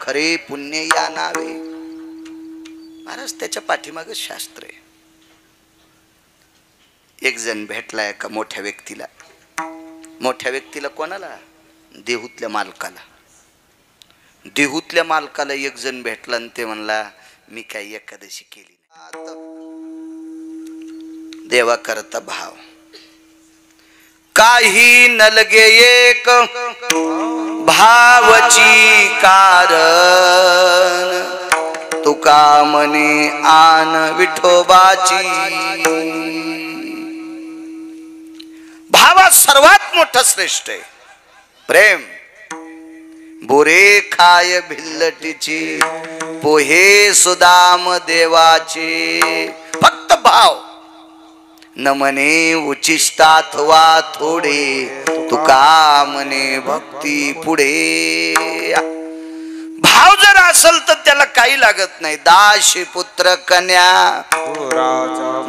खरे पुण्य या नावे. महाराज त्याच्या पाठीमागे शास्त्र आहे. एक जण भेटला एका मोठ्या व्यक्तीला. मोठ्या व्यक्तीला कोणाला? देहूतल्या मालकाला. देहूतल्या मालकाला एक जण भेटला आणि ते म्हणला मी काही एकादशी केली नाही. देवा करता भाव काही नलगे एक भावची कारण तुका मने आन विठोबाची. भावा सर्वात मोठा श्रेष्ठ आहे प्रेम. बोरे खाय भिल्लटीची पोहे सुदाम देवाचे. फक्त भाव न म्हणे उचिष्टाथवा थोडे तुका म्हणे भक्ती पुढे. भाव जर असल तर त्याला काही लागत नाही. दाशी पुत्र कन्या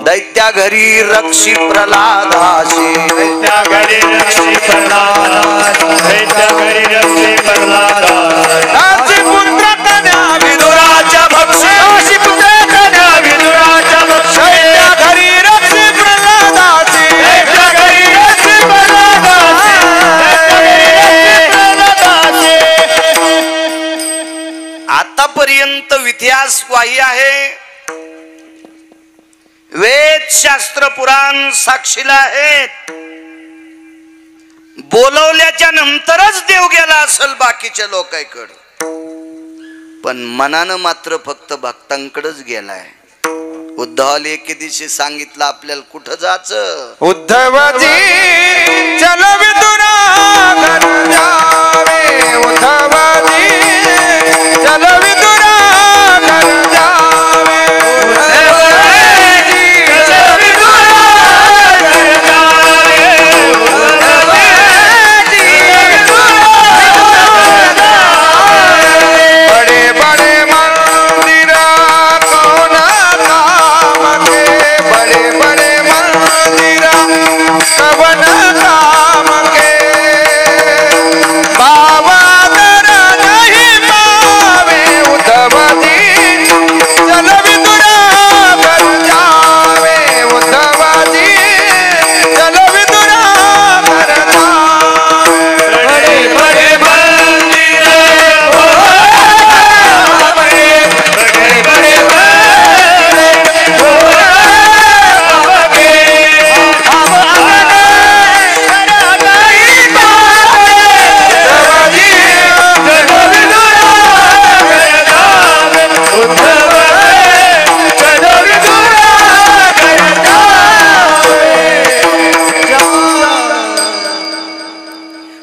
दैत्या घरी रक्षी प्रल्हादाशी. दैत्या घरी रक्षी प्रल्हादाशी. दैत्या घरी रक्षी प्रल्हादाशी. दाशी पुत्र कन्या विदुराच्या भक्षी. दाशी पुत्र कन्या विदुराच्या भक्षी. दैत्या घरी रक्षी प्रल्हादाशी. दैत्या घरी रक्षी प्रल्हादाशी. आतापर्यंत इतिहास वाही आहे. वेद शास्त्र पुराण साक्षीला आहेत. बोलवल्याच्या नंतरच देव गेला असेल बाकीच्या लोकांकडे, पण मनानं मात्र फक्त भक्तांकडेच गेलाय. उद्धवाला एके दिवशी सांगितलं आपल्याला कुठं जायचं. उद्धवजी चल विदुरा घर जावे. उद्धवजी चल विदुरा घर जावे.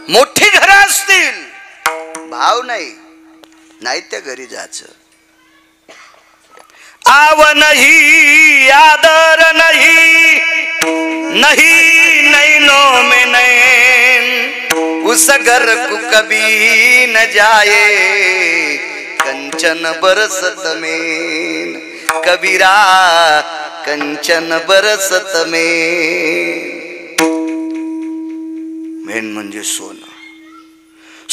मोठी घरं असतील, भाव नाही त्या घरी जायचं. आव नहीं आदर नहीं नहीं नैनो में नैन उस घर को कभी न जाए कंचन बरसत में. कबीरा कंचन बरसत में. मेन म्हणजे सोनं.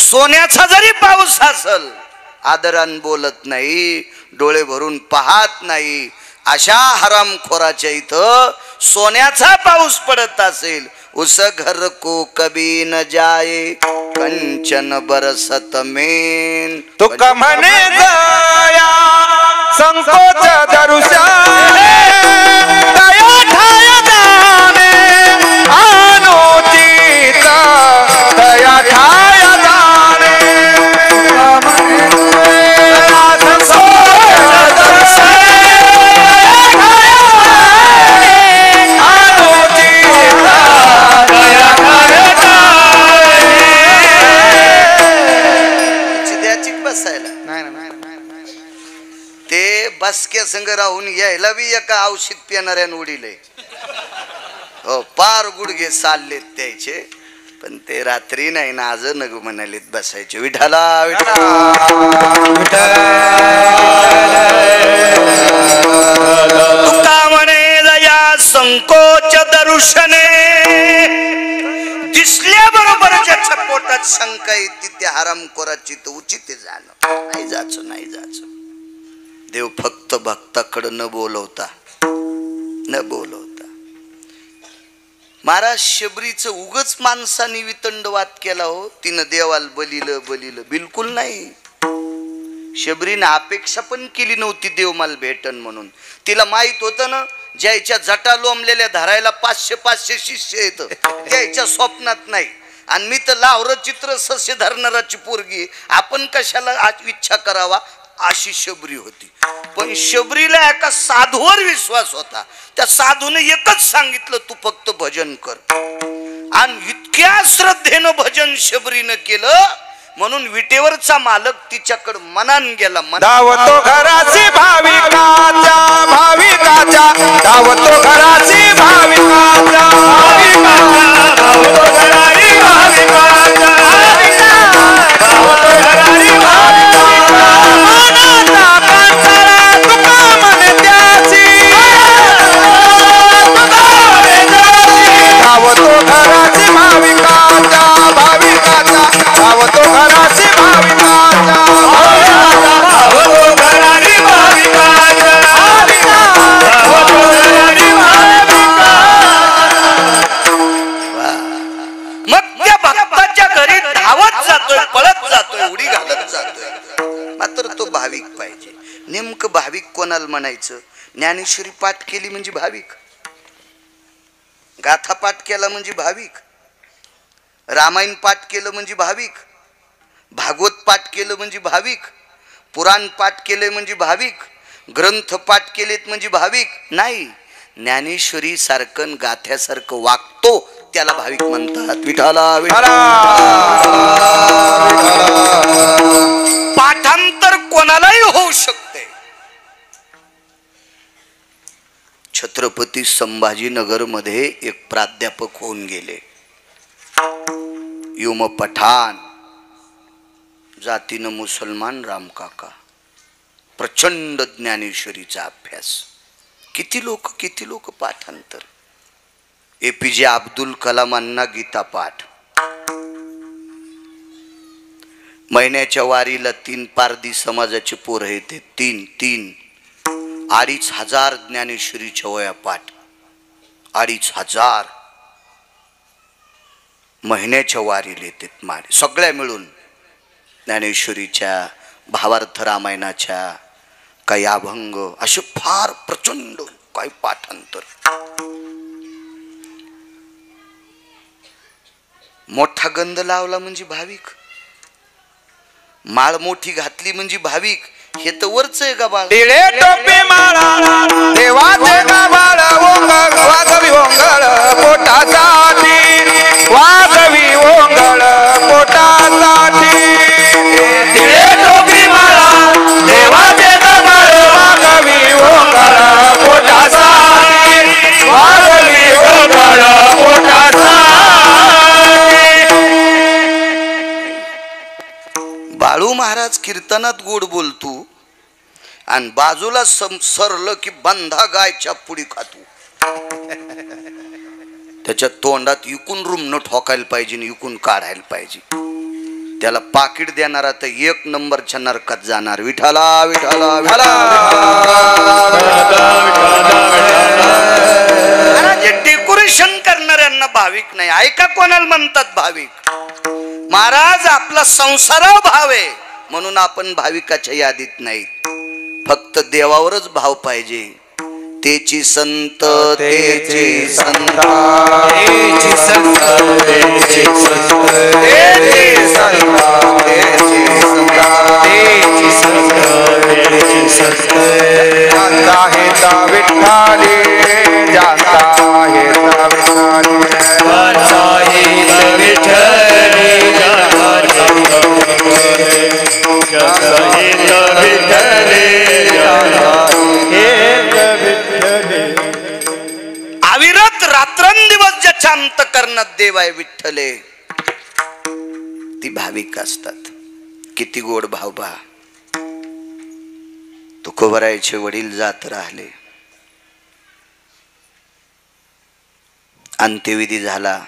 सोन्याचा जरी पाऊस असल आदरान बोलत नाही, डोळे भरून पाहत नाही, अशा हरामखोराच्या इथं सोन्याचा पाऊस पडत असेल. उस घर को कभी न जाए कंचन बरसत में. तुका म्हणे दया संकोच दरुषा. दया ठाय दाने अनुचित. दया ठाय दाने बसक्या संग राहून यायला बी एका औषध पिणाऱ्यान उडीले. हो पार गुडघे चाललेत त्याचे, पण ते रात्री नाही ना आज नग म्हणालेत बसायचे. विठाला तुका म्हणे दया संकोच दर्शने. दिसल्याबरोबर ज्याच्या पोटात शंका येते त्या हरामखोराची तर उचित जाणं. नाही जायचं, नाही जायचं. देव फक्त भक्ताकडं न बोलवता महाराज शबरीचं उगच माणसाने वितंडवाद केला हो. तिनं देवाला बलिलं बिलकुल नाही. शबरीने अपेक्षा पण केली नव्हती देव मला भेटन म्हणून. तिला माहित होतं ना, ज्याच्या जटा लोंबलेल्या धरायला 500 शिष्य येत, त्याच्या स्वप्नात नाही. आणि मी तर लावरं चित्र सस्य धरणाराची पोरगी, आपण कशाला आज इच्छा करावा अशी शबरी होती. पण शबरीला एका साधूवर विश्वास होता. त्या साधूने एकच सांगितलं, तू फक्त भजन कर. आणि इतक्या श्रद्धेनं भजन शबरीनं केलं म्हणून विटेवरचा मालक तिच्याकडे मनान गेला. धावतो घराची भाविकाच्या धावतो घराची भाविकाच्या धावतो घराची भाविकाच्या धावतो घराची नेमकं भाविक कोणाला म्हणायचं? ज्ञानेश्वरी पाठ केली म्हणजे भाविक, गाथा पाठ केला म्हणजे भाविक, रामायण पाठ केलं म्हणजे भाविक, भागवत पाठ केलं म्हणजे भाविक, पुराण पाठ केले म्हणजे भाविक, ग्रंथ पाठ केलेत म्हणजे भाविक नाही. ज्ञानेश्वरी सारखं गाथ्यासारखं वागतो त्याला भाविक म्हणतात. विठाला पाठांतर कोणालाही होऊ शकते. छत्रपती संभाजीनगर मध्ये एक प्राध्यापक होऊन गेले, युम पठाण, जातीनं मुसलमान, रामकाका. प्रचंड ज्ञानेश्वरीचा अभ्यास. किती लोक पाठांतर. APJ अब्दुल कलामांना गीता पाठ. महिन्याच्या वारीला 3 पारधी समाजाचे पोरं येते. 3 2,500 ज्ञानेश्वरीच्या वया पाठ. 2,500 महिन्याच्या वारीला येतात मारे. सगळ्या मिळून ज्ञानेश्वरीच्या, भावार्थ रामायणाच्या, काही अभंग, असे फार प्रचंड काही पाठांतर. मोठा गंध लावला म्हणजे भाविक, माळ मोठी घातली म्हणजे भाविक. हे तर वरच आहे का बाळ? टोपी माळा देवाचे गाभाळ वाजवी ओंगळ पोटासाठी, वाजवी ओंगळ पोटासाठी. टोपी माळा देवाचे गाभाळ वाजवी ओंगळ पोटासाठी, वाजवी ओंगळ पोटासाठी. बाळू महाराज कीर्तनात गोड बोलतो आणि बाजूला सरलं की बंधा गायच्या पुढी खातो. त्याच्या तोंडात इकून रुमणं ठोकायला पाहिजे, इकून काढायला पाहिजे. त्याला पाकिट देणारा तर 1 नंबरच्या नरकात जाणार. विठाला विठाला विठाला. डेकोरेशन करणाऱ्यांना भाविक नाही. ऐका कोणाला म्हणतात भाविक? महाराज आपला संसारावर भाव आहे म्हणून आपण भाविकाच्या यादीत नाही. फक्त देवावरच भाव पाहिजे. तेची संत तेची संत तेची संत तेची संत तेची संत तेची संत तेची संत जाता हे ता विठ्ठली, जाता हे ता विठ्ठली, जाता हे विठ्ठली, अविरत रात्रंदिवस ज्याच्या अंतःकरणात देव आहे विठ्ठले, ती भाविक असतात. किती गोड भाव बा. तुकोबरायचे वडील जात राहिले. अंत्यविधी झाला.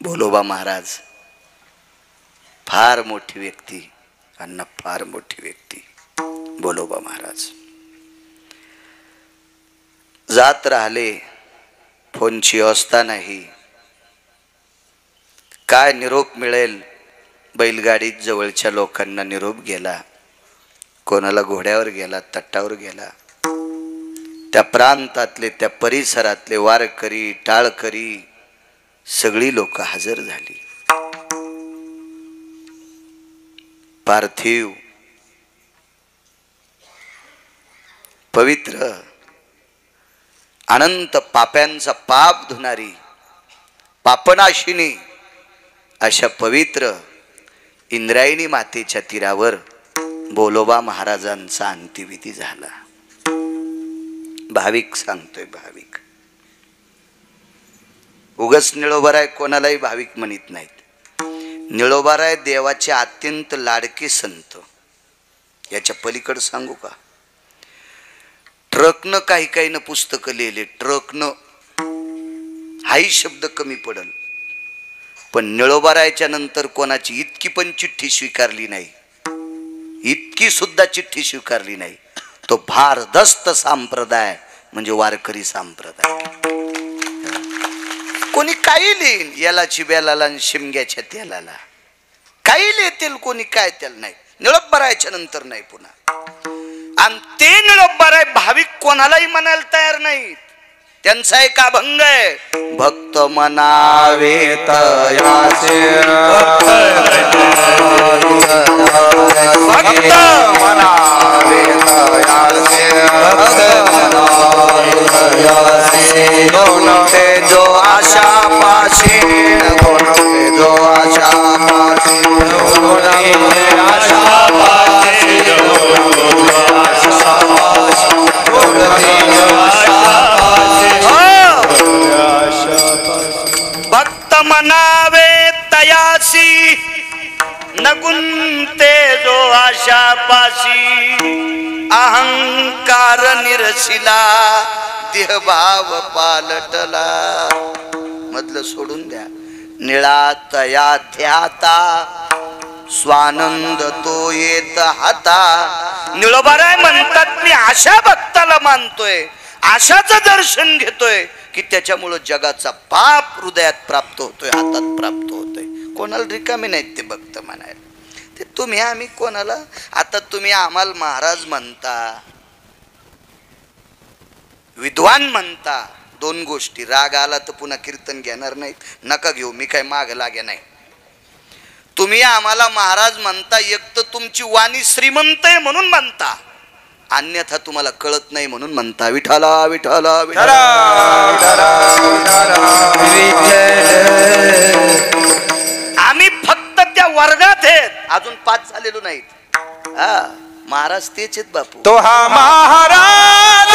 भोलोबा महाराज फार मोठी व्यक्ती, अण्णा फार मोठी व्यक्ती बोलोबा महाराज. जात राहिले, फोनची व्यवस्था नाही, काय निरोप मिळेल. बैलगाडीत जवळच्या लोकांना निरोप गेला, कोणाला घोड्यावर गेला, तटावर गेला. त्या प्रांतातले, त्या परिसरातले वारकरी, टाळकरी सगळी लोक हजर झाली. पार्थिव पवित्र अनंत पाप्यांचा पाप धुणारी पापनाशिनी अशा पवित्र इंद्रायणी मातेच्या तीरावर बोलोबा महाराजांचा अंत्यविधी झाला. भाविक सांगतोय, भाविक उगस निळोबाराय कोणालाही भाविक म्हणत नाहीत. निळोबाराय देवाचे अत्यंत लाडके संत. याच्या पलीकडे सांगू का, ट्रकनं काही काही न पुस्तकं लिहिले, ट्रकनं हाही शब्द कमी पडल, पण निळोबारायच्या नंतर कोणाची इतकी पण चिठ्ठी स्वीकारली नाही, इतकी सुद्धा चिठ्ठी स्वीकारली नाही. तो भारदस्त संप्रदाय म्हणजे वारकरी संप्रदाय. कोणी काही लिहिन, यालाची बेलाला शिमग्याच्या तेलाला काही लिहितील, कोणी काय त्याला नाही. निळोबारायच्या नंतर नाही पुन्हा. आणि ते निळोबाराय भाविक कोणालाही म्हणायला तयार नाहीत. त्यांचा एक अभंग आहे, भक्त मनावे तयाचे, भक्त मनावे तयाचे, कोणते जो आशा पाशी, कोणते जो आशा पाशी, आशा पाशी, भक्त मनावे तयासी, नगुंते जो आशा पाशी, अहंकार निरसिला, देहभाव पालटला. मधलं सोडून द्या. निळा तया ध्याता, स्वानंद तो येत हाता. निळोबाराय म्हणतात, मी अशा भक्ताला मानतोय, आशाचं दर्शन घेतोय की त्याच्यामुळं जगाचा पाप हृदयात प्राप्त होतोय, हातात प्राप्त होतोय. कोणाला रिकामे नाहीत ते भक्त म्हणायला. ते तुम्ही आम्ही कोणाला, आता तुम्ही आम्हाला महाराज म्हणता, विद्वान म्हणता, दोन गोष्टी. राग आला तर पुन्हा कीर्तन घेणार नाहीत, नका घेऊ, मी काय माग लागे नाही. तुम्ही आम्हाला महाराज म्हणता, एक तर तुमची वाणी श्रीमंत आहे म्हणून म्हणता, अन्यथा तुम्हाला कळत नाही म्हणून म्हणता. विठाला विठाला विठाला. आम्ही फक्त त्या वर्गात आहेत, अजून पास झालेलो नाहीत. हा, महाराज तेच आहेत बापू. तो हा महाराज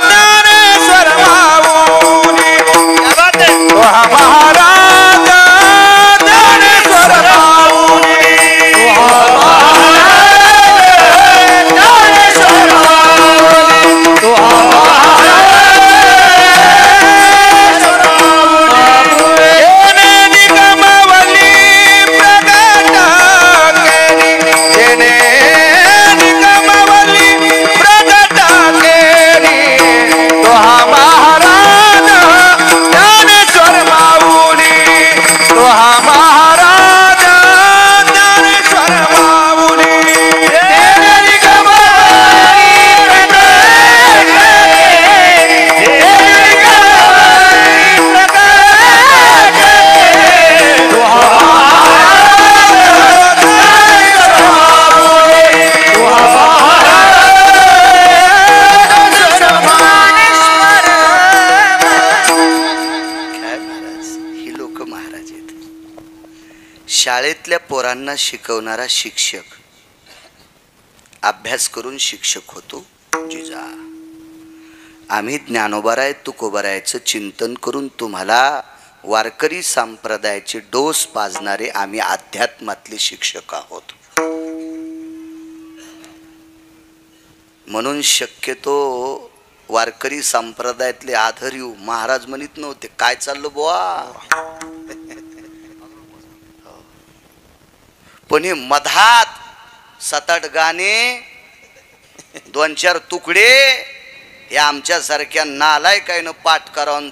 ज्ञानेश्वर माऊली, तो हा महाराज ज्ञानेश्वर माऊली, तो हा महाराज ज्ञानेश्वर माऊली, तो हा शाळेतल्या पोरांना शिकवणारा शिक्षक, अभ्यास करून शिक्षक होतो जिजा. आम्ही ज्ञानोबाराय तुकोबारायचं चिंतन करून तुम्हाला वारकरी संप्रदायाचे डोस पाजणारे आम्ही अध्यात्मातले शिक्षक आहोत. म्हणून शक्यतो वारकरी संप्रदायातले आधर्यू महाराज म्हणत नव्हते, काय चाललं बुवा. पण हे मधात 7-8 गाणे 2-4 तुकडे हे आमच्यासारख्या नालायकानं पाठ करावून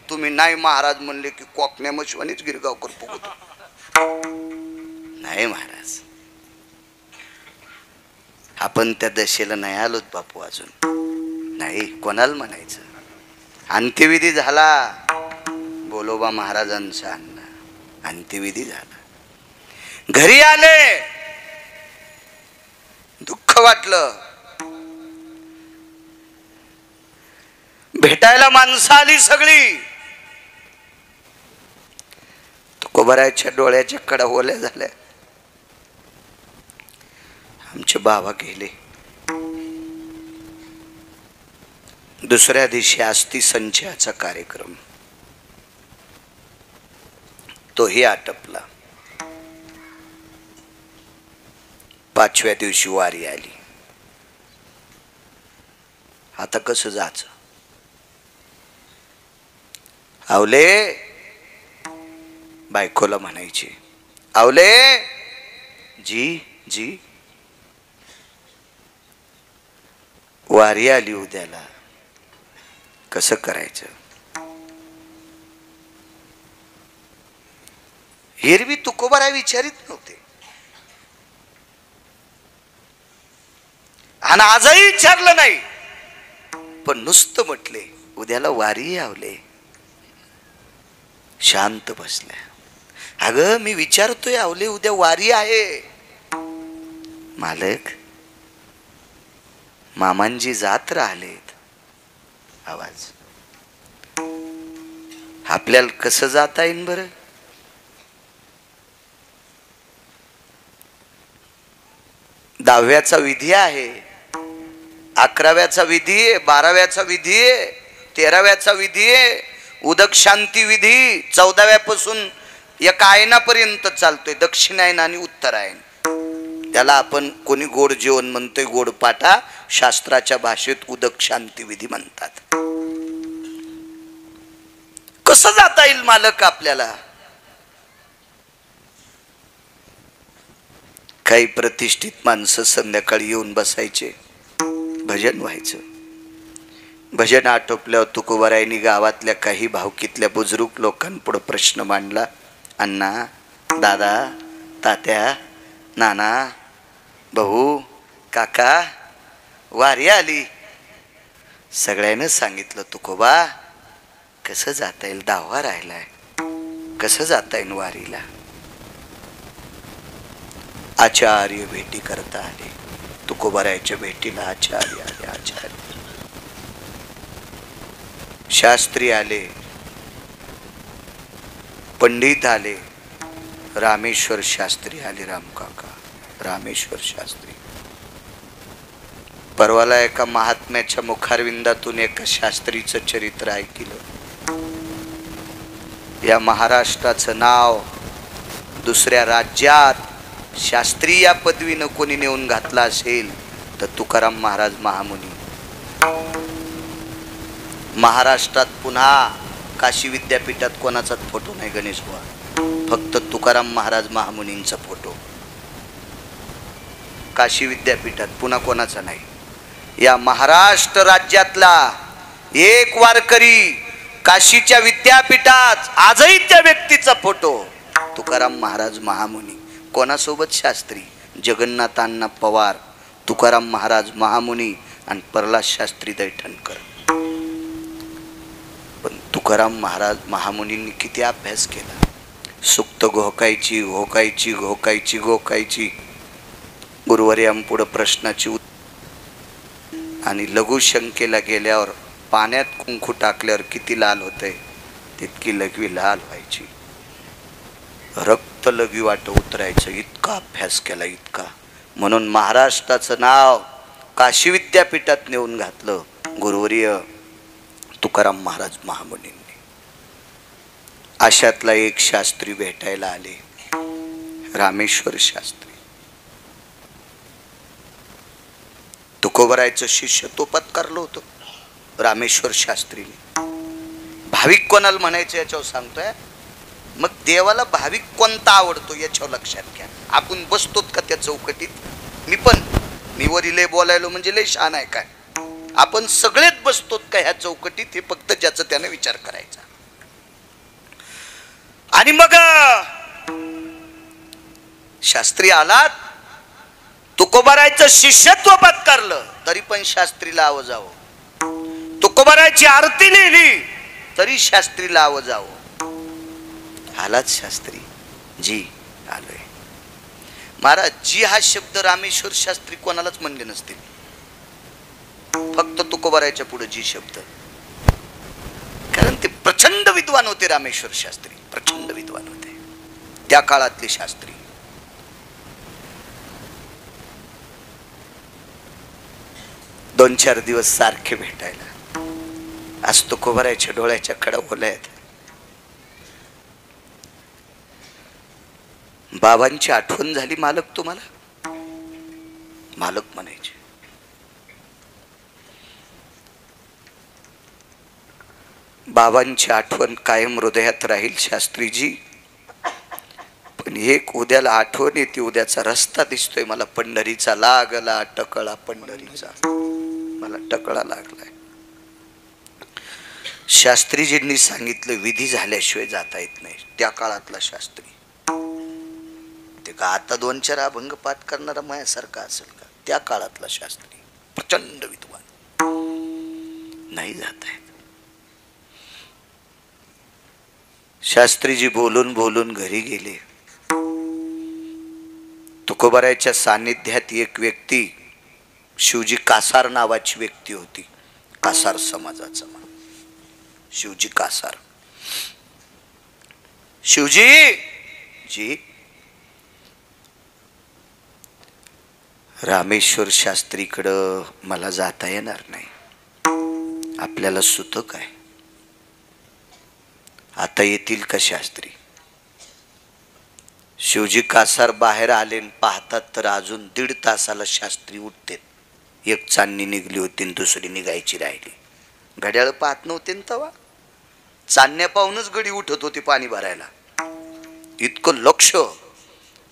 तुम्ही नाही महाराज म्हणले की कोकण्या मशवानीच गिरगावकर फुगतो. नाही महाराज, आपण त्या दशेला नाही आलोत बापू अजून. नाही, कोणाला म्हणायचं. अंत्यविधी झाला, बोलोबा महाराजांचा अण्णा अंत्यविधी झाला. घरी आले, दुःख वाटलं. भेटायला माणसं आली सगळी. तुकोबारायच्या डोळ्याच्या कडा ओल्या झाल्या. आमचे बाबा गेले. दुसऱ्या दिवशी अस्थि संचयाचा कार्यक्रम तोही आटपला. 5व्या दिवशी वारी आली. आता कसं जायचं. आवले बायकोला म्हणायचे, आवले जी जी वारी आली उद्याला, कसं करायचं. एरवी तुकोबाराय विचारित नव्हते आणि आजही विचारलं नाही, पण नुसतं म्हटले उद्याला वारी आवले. शांत बसल्या. अगं मी विचारतोय आवले उद्या वारी आहे. मालक मामांजी जात राहिलेत. आवाज आपल्याला कसं जाता येईन बरं. दहाव्याचा विधी आहे, 11व्याचा विधी आहे, 12व्याचा विधी आहे, 13व्याचा विधी आहे. उदक शांती विधी 14व्यापासून एका आयनापर्यंत चालतोय, दक्षिणायन आणि उत्तरायण. त्याला आपण कोणी गोड जेवण म्हणतोय, गोड पाटा. शास्त्राच्या भाषेत उदक शांती विधी म्हणतात. कसं जाता येईल मालक आपल्याला. काही प्रतिष्ठित माणसं संध्याकाळी येऊन बसायचे, भजन व्हायचं. भजन आटोपल्यावर तुकोबारायांनी गावातल्या काही भावकीतल्या बुजुर्ग लोकांपुढे प्रश्न मांडला. अण्णा, दादा, तात्या, नाना, भाऊ, काका, वारी आली. सगळ्यांना सांगितलं, तुकोबा कसं जाता येईल, 10वा राहिलाय, कसं जाता येईल वारीला. आचार्य भेटी करता आले. तुकोबारायच्या भेटीला आचार्य आले. आचार्य शास्त्री आले, पंडित आले. रामेश्वर शास्त्री आले. रामकाका रामेश्वर शास्त्री. परवाला एका महात्म्याच्या मुखारविंदातून एका शास्त्रीचं चरित्र ऐकलं. या महाराष्ट्राचं नाव दुसऱ्या राज्यात शास्त्री या पदवीनं कोणी नेऊन घातला असेल तर तुकाराम महाराज महामुनी. महाराष्ट्रात पुन्हा काशी विद्यापीठात कोणाचाच फोटो नाही गणेश बुवा, फक्त तुकाराम महाराज महामुनींचा फोटो. काशी विद्यापीठात पुन्हा कोणाचा नाही. या महाराष्ट्र राज्यातला एक वारकरी काशीच्या विद्यापीठात आजही त्या व्यक्तीचा फोटो तुकाराम महाराज महामुनी. कोणासोबत शास्त्री, जगन्नाथांना पवार, तुकाराम महाराज महामुनी आणि प्रल्हाद शास्त्री दैठणकर. पण तुकाराम महाराज महामुनींनी किती अभ्यास केला. सुक्त घोकायची घोकायची घोकायची घोकायची. गुरुवर्यांपुढे प्रश्नाची आणि लघुशंकेला गेल्यावर पाण्यात कुंकू टाकल्यावर किती लाल होते तितकी लघवी लाल व्हायची. रक्त लघवी वाट उतरायचं. इतका अभ्यास केला, इतका. म्हणून महाराष्ट्राचं नाव काशी विद्यापीठात नेऊन घातलं गुरुवर्य तुकाराम महाराज महामुनींनी. अशातला एक शास्त्री भेटायला आले, रामेश्वर शास्त्री. तुकोबारायचं शिष्य तो पत्कारलं होतं रामेश्वर शास्त्रीने. भाविक कोणाला म्हणायचं याच्यावर सांगतोय. मग देवाला भाविक कोणता आवडतो याच्यावर लक्षात घ्या. आपण बसतोत का त्या चौकटीत? मी वरी लय बोलायलो म्हणजे लय शहाण आहे काय? आपण सगळेच बसतोत का ह्या चौकटीत? हे फक्त ज्याचं त्याने विचार करायचा. आणि मग शास्त्री आलात, तुकोबारायचं शिष्यत्व पत्करलं तरी पण शास्त्रीला आवाजावं. तुकोबारायची आरती लिहिली तरी शास्त्रीला आवाजावं. आलाच शास्त्री, जी आलोय. महाराज, जी हा शब्द रामेश्वर शास्त्री कोणालाच म्हणले नसतील, फक्त तुकोबारायच्या पुढे जी शब्द. कारण ते प्रचंड विद्वान होते रामेश्वर शास्त्री, प्रचंड विद्वान होते त्या काळातले शास्त्री. दोन चार दिवस सारखे भेटायला. आज तुकोबारायच्या डोळ्याच्या कडा ओल्या आहेत. बाबांची आठवण झाली मालक तुम्हाला? मालक म्हणायचे. बाबांची आठवण कायम हृदयात राहील शास्त्रीजी. पण एक उद्याला आठवण येते, उद्याचा रस्ता दिसतोय मला पंढरीचा. लागला टकळा पंढरीचा, मला टकळा लागलाय. शास्त्रीजींनी सांगितलं विधी झाल्याशिवाय जाता येत नाही. त्या काळातला शास्त्री ते का आता दोन चार अभंग पाठ करणारा माझ्यासारखा असेल का? त्या काळातला शास्त्री प्रचंड विद्वान. नाही जाता येत. शास्त्रीजी बोलून बोलून घरी गेले. तुकोबारायच्या सानिध्यात एक व्यक्ती, शिवजी कासार नावाची व्यक्ती होती, कासार समाजाचा. शिवजी कासार. शिवजी जी, रामेश्वर शास्त्रीकडं मला जाता येणार नाही. आपल्याला सुतक आहे. आता येतील का शास्त्री? शिवजी कासार बाहेर आले, पाहतात तर अजून 1.5 तासाला शास्त्री उठते. एक चांदणी निघली होती, दुसरी निघायची राहिली. घड्याळ पाहत नव्हते ना तवा. चांदण्या पाहूनच गडी उठत होती पाणी भरायला. इतकं लक्ष.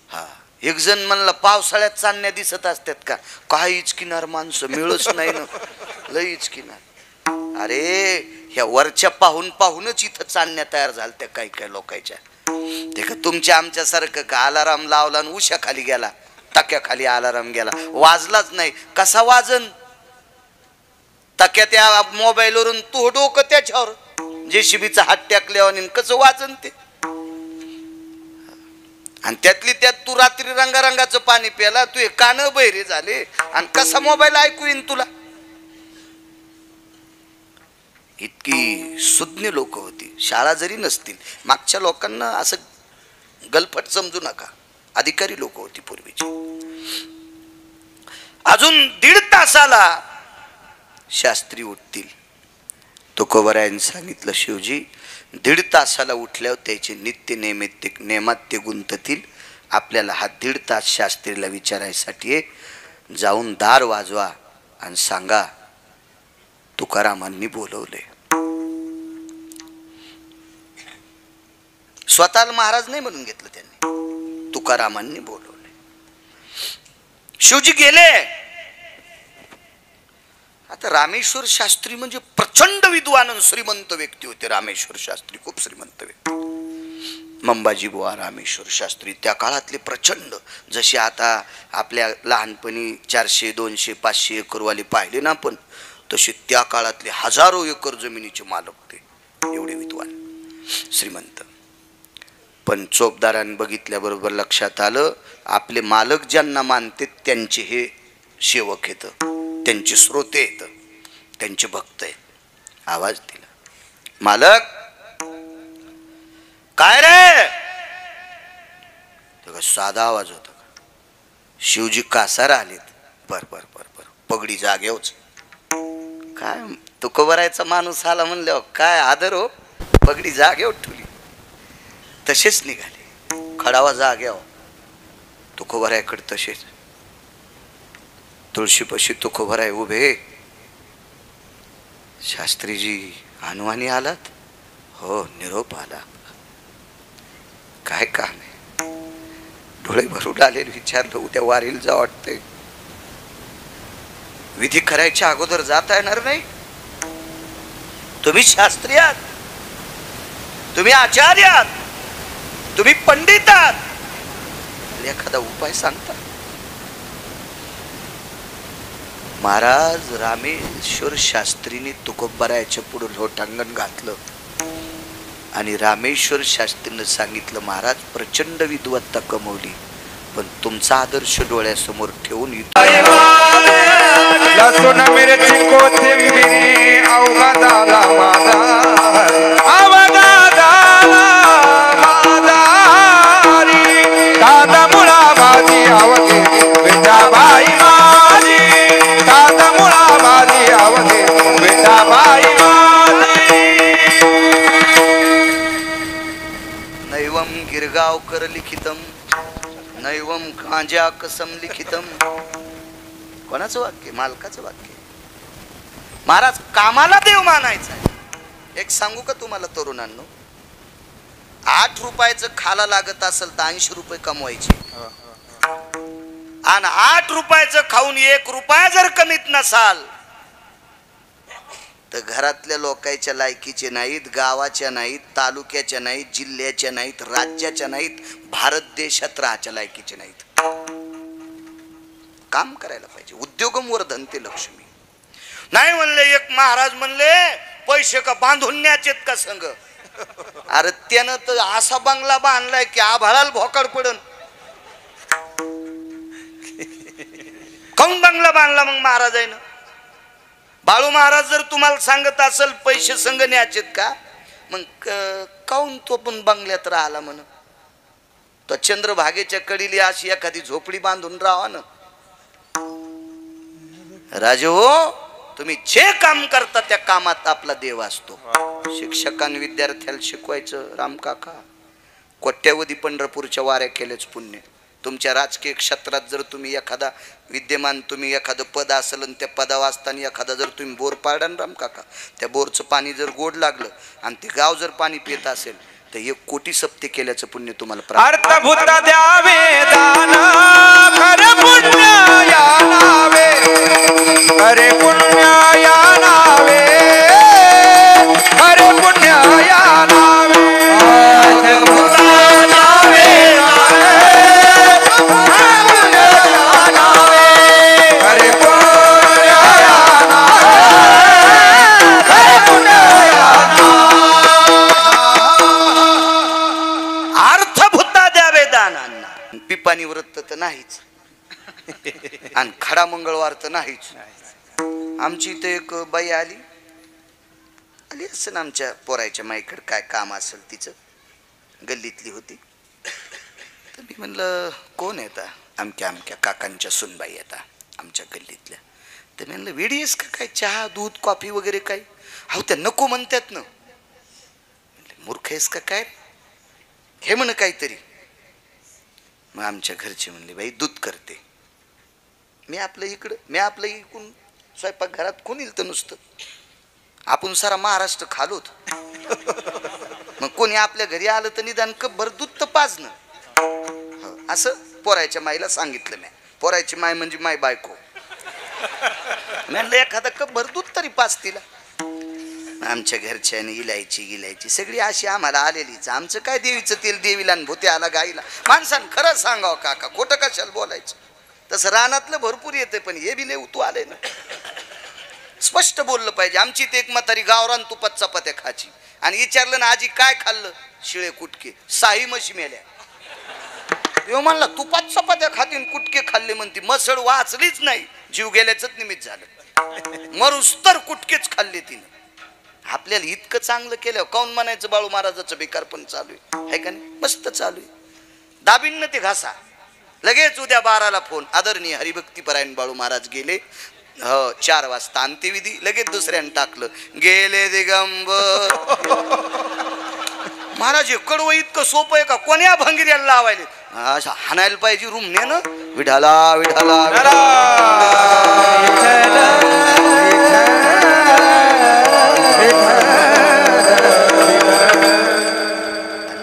हा, एक जण म्हणला पावसाळ्यात चांदण्या दिसत असतात का? काही इचकिनार माणसं मिळच नाही ना, लय इचकिनार. अरे ह्या वरच्या पाहून पाहूनच इथं चांदण्या तयार झाल्या काही काही लोकांच्या. ते का तुमच्या आमच्या सारखं का अलाराम लावला आणि उशा खाली गेला, टक्याखाली अलाराम गेला, वाजलाच नाही. कसा वाजन? टक्या त्या मोबाईलवरून तू डोकं त्याच्यावर जेसीबीचा हात टाकल्यावर कसं वाजन ते? आणि त्यातली त्यात तू रात्री रंगारंगाचं पाणी प्याला, तू कान बहिरे झाले आणि कसा मोबाईल ऐकू येईन तुला? इतकी सुज्ञ लोक होती. शाळा जरी नसतील, मागच्या लोकांना असं गलफट समजू नका, अधिकारी लोक होती पूर्वीची. अजून 1.5 तासाला शास्त्री उठतील. तुकोबारायांनी सांगितलं, शिवजी 1.5 तासाला उठल्यावर त्याचे नित्य नेमात ते गुंततील. आपल्याला हा 1.5 तास शास्त्रीला विचारायसाठी जाऊन दार वाजवा आणि सांगा तुकारामांनी बोलवले. स्वतःला महाराज नाही म्हणून घेतलं त्यांनी, तुकारामांनी बोलवले. शिवजी गेले. आता रामेश्वर शास्त्री म्हणजे प्रचंड विद्वान श्रीमंत व्यक्ती होते. रामेश्वर शास्त्री खूप श्रीमंत व्यक्ती. मंबाजी बुवा रामेश्वर शास्त्री त्या काळातले प्रचंड. जसे आता आपल्या लहानपणी 400, 200, 500 एकरवाले पाहिले ना आपण, तसे त्या काळातले हजारो एकर जमिनीचे मालक ते. एवढे विद्वान श्रीमंत. पण चोपदारांनी बघितल्याबरोबर लक्षात आलं, आपले मालक ज्यांना मानते त्यांचे हे सेवक येत, त्यांचे श्रोते येत, त्यांचे भक्त आहेत. आवाज दिला, मालक काय रे? साधा आवाज होता. शिवजी कासार आलेत. बर बर बर बर, पगडी जागेवच. काय तुकोबारायचा माणूस आला म्हणल्यावर काय आदर हो. पगडी जागेवर ठेवली, तसेच निघाले. खडावा जाग्यावर. तुकोबारायकडे तसेच. तुळशीपाशी तुकोबाराय उभे. शास्त्रीजी अनुवानी आलात? हो, निरोप आला. काय काम आहे? डोळे भरून आलेले विचारलं उद्या वारीला जा वाटतंय. विधी करायच्या अगोदर जाता येणार नाही. तुम्ही शास्त्री आहात, तुम्ही आचार्य आहात, तुम्ही पंडित आहात, एखादा उपाय सांगता. महाराज रामेश्वर शास्त्रीने तुकोबारायाच्या पुढे लोटांगण घातलं आणि रामेश्वर शास्त्रीनं सांगितलं, महाराज प्रचंड विद्वत्ता कमवली, पण तुमचा आदर्श डोळ्यासमोर ठेवून लसूण मिरची कोथिंबिरी अवघा झाला माझा, अवघा झाला माझा रे. दादा मुळा माझी अवघे विठाबाई माझी, दादा मुळा माझी अवघे विठाबाई माझी. नैवम गिरगावकर लिखितम नैवम कांजा कसम लिखितम. कोणाचं वाक्य? मालकाचं वाक्य. महाराज कामाला देव मानायचा. एक सांगू का तुम्हाला तरुणांनो, 8 रुपयाचं खाला लागत असेल तर 80 रुपये कमवायचे, आणि 8 रुपयाचं खाऊन 1 रुपया जर कमीत नसाल तर घरातल्या लोकांच्या लायकीचे नाहीत, गावाच्या नाहीत, तालुक्याच्या नाहीत, जिल्ह्याच्या नाहीत, राज्याच्या नाहीत, भारत देशात राहायच्या लायकीचे नाहीत. काम करायला पाहिजे. उद्योगम वर्धनते लक्ष्मी. नाही म्हणले एक महाराज म्हणले, पैसे का बांधून न्याचेत का संग. अरे त्यानं तर असा बंगला बांधलाय की आभाळाला भोकाड पडन. काऊन बंगला बांधला मग महाराजांना? बाळू महाराज जर तुम्हाला सांगत असेल पैसे संग न्याचेत का, मग काऊन तो पण बंगल्यात राहिला म्हण. तो चंद्रभागेच्या कडीली अशी एखादी झोपडी बांधून राहा ना. राजे हो, तुम्ही जे काम करता त्या कामात आपला देव असतो. शिक्षकांनी विद्यार्थ्याला शिकवायचं. रामकाका कोट्यावधी पंढरपूरच्या वाऱ्या केल्याच पुण्य. तुमच्या राजकीय क्षेत्रात जर तुम्ही एखादा विद्यमान तुम्ही एखादं पद असेल आणि त्या पदावर असताना एखादा जर तुम्ही बोर पाडा ना रामकाका, त्या बोरचं पाणी जर गोड लागलं आणि ते गाव जर पाणी पित असेल तर 1 कोटी सप्ते केल्याचं पुण्य तुम्हाला प्राप्त. अर्थभूत द्यावे दान खरे पुण्य या नावे, खरे पुण्य या नावे, खरे पुण्य या नावे. अर्थभूत द्यावे खरे पुण्य या नावे, खरे पुण्य या अर्थभूता द्यावे दानांना. पिपाणी व्रत तर नाहीच आणि खडा मंगळवार तर नाहीच. आमची इथे एक बाई आली असं ना, आमच्या पोरायच्या माईकडे काय काम असेल तिचं, गल्लीतली होती. तर मी म्हणलं कोण येता? आमक्या आमक्या काकांच्या सुनबाई येता आमच्या गल्लीतल्या. तर मी म्हणलं वेडीस का काय, चहा दूध कॉफी वगैरे काय? अहो त्या नको म्हणतात ना. मूर्ख आहेस का काय, हे म्हण काहीतरी. मग आमच्या घरचे म्हणले बाई दूध करते. मी आपलं इकडून स्वयंपाक घरात कोण येईल तर नुसतं आपण सारा महाराष्ट्र खालोत. मग कोणी आपल्या घरी आलं तर निदान कपभर दूध तर पाजणं. असं पोरायच्या माईला सांगितलं मी. पोरायची माय म्हणजे माय बायको. म्हणलं एखादा कपभर दूध तरी पाज तिला. आमच्या घरच्याने इलायची सगळी अशी आम्हाला आलेलीच. आमचं काय देवीचं तेल देवीला आणि भूते आला गाईला. माणसानं खरं सांगावं काका, खोटं कशाला बोलायचं. तसं रानातलं भरपूर येते पण हे बी लय उतू आले ना. स्पष्ट बोललं पाहिजे. आमची ते एक म्हातारी गावरान तुपात चपात्या खाची आणि विचारलं ना आजी काय खाल्लं? शिळे कुटके. 6 म्हशी मेल्या. यो म्हणला तुपात चपात्या खातीन कुटके खाल्ले म्हणते. मसळ वाचलीच नाही, जीव गेल्याच निमित्त झालं. मरुस तर कुटकेच खाल्ले तिने. आपल्याला इतकं चांगलं केलं काऊन म्हणायचं बाळू महाराजाचं बेकार पण चालू आहे का नाही? मस्त चालू आहे. दाबीन न ते घासा. लगेच उद्या 12ला फोन. आदरणीय हरिभक्तीपरायण बाळू महाराज गेले. 4 वाजता अंत्यविधी. लगेच दुसऱ्यानं टाकलं गेले दिगंबर. महाराज कडवं इतकं सोपं आहे का? कोण्या भंगिऱ्याला लावायले? असं हाणायला पाहिजे रूम ने ना. विठाला विठाला